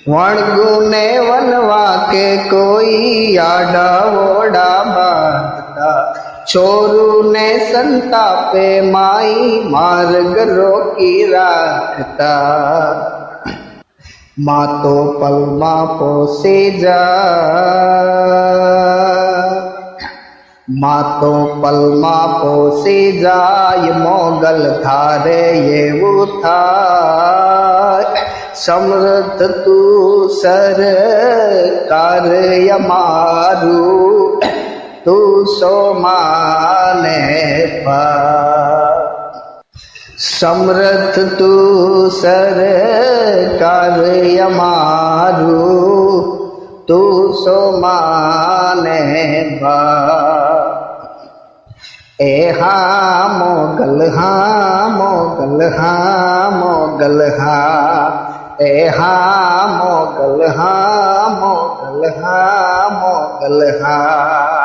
वणगुने वनवा के कोई आडा वोडा बांधता, छोरू ने संतापे माई मार्ग रोकी राखता। माँ तो पलमा पोसे जा, माँ तो पलमा पोसे जाय, मोगल थारे येवुं थाय। समर्थ तू सरकार यमारू, तू सो माने पा। समर्थ तू सरकार यमारू, तू सो माने बा। ए हाँ मोगल हाँ मोगल हाँ मोगल हाँ, ए हाँ मोगल हाँ मोगल हाँ मोगल हाँ।